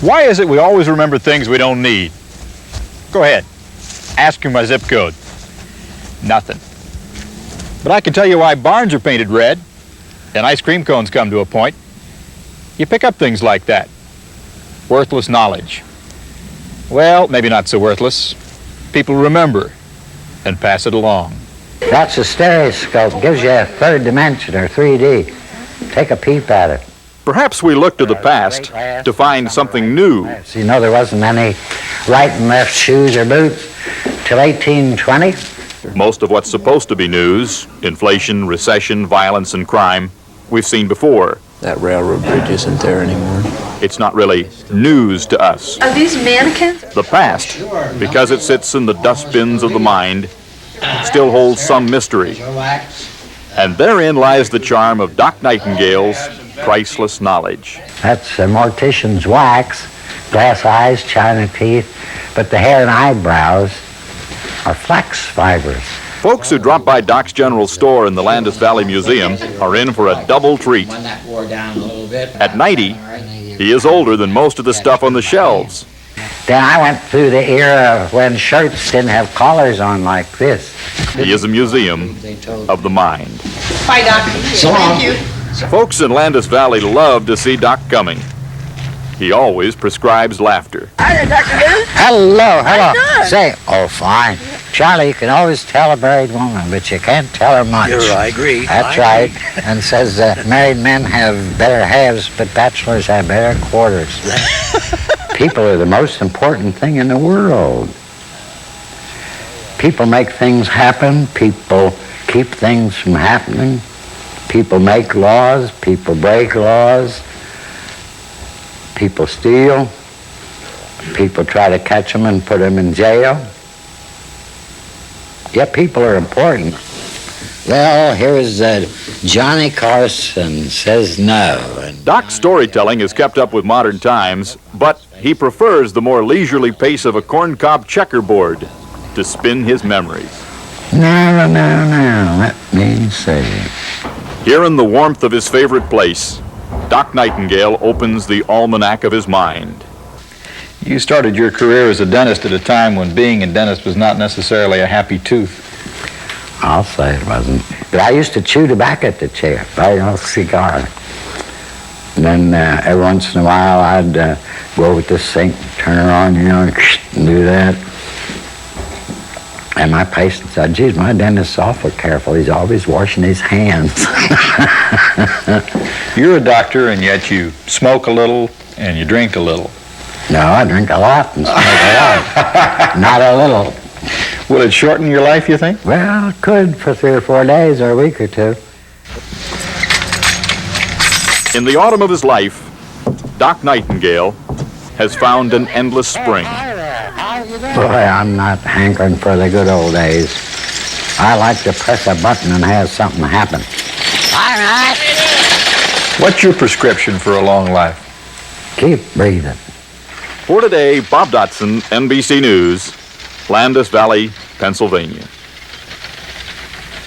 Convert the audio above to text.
Why is it we always remember things we don't need? Go ahead. Ask me my zip code. Nothing. But I can tell you why barns are painted red and ice cream cones come to a point. You pick up things like that. Worthless knowledge. Well, maybe not so worthless. People remember and pass it along. That's a stereoscope. Gives you a third dimension or 3D. Take a peep at it. Perhaps we look to the past to find something new. You know, there wasn't any right and left shoes or boots till 1820. Most of what's supposed to be news, inflation, recession, violence, and crime, we've seen before. That railroad bridge isn't there anymore. It's not really news to us. Are these mannequins? The past, because it sits in the dustbins of the mind, still holds some mystery. And therein lies the charm of Doc Nightengale's priceless knowledge. That's a mortician's wax, glass eyes, china teeth, but the hair and eyebrows are flax fibers. Folks who drop by Doc's General Store in the Lancaster Valley Museum are in for a double treat. At 90, he is older than most of the stuff on the shelves. Then I went through the era when shirts didn't have collars on like this. He is a museum of the mind. Bye, Doc. So long. Thank you. Folks in Lancaster Valley love to see Doc coming. He always prescribes laughter. Hi, Dr. Bill. Hello, hello. Hi, Doc. Say, oh, fine. Charlie, you can always tell a married woman, but you can't tell her much. I agree. That's right. And says married men have better halves, but bachelors have better quarters. People are the most important thing in the world. People make things happen. People keep things from happening. People make laws. People break laws. People steal. People try to catch them and put them in jail. Yet people are important. Well, here's Johnny Carson says no. Doc's storytelling is kept up with modern times, but he prefers the more leisurely pace of a corncob checkerboard to spin his memories. No, let me see. Here in the warmth of his favorite place, Doc Nightengale opens the almanac of his mind. You started your career as a dentist at a time when being a dentist was not necessarily a happy tooth. I'll say it wasn't. But I used to chew tobacco at the chair, right off cigar. And then every once in a while I'd go over to the sink, turn her on, and do that. And my patient said, geez, my dentist's awful careful. He's always washing his hands. You're a doctor, and yet you smoke a little and you drink a little. No, I drink a lot and smoke a lot. Not a little. Will it shorten your life, you think? Well, it could for 3 or 4 days or a week or two. In the autumn of his life, Doc Nightengale has found an endless spring. Boy, I'm not hankering for the good old days. I like to press a button and have something happen. All right. What's your prescription for a long life? Keep breathing. For today, Bob Dotson, NBC News, Lancaster Valley, Pennsylvania.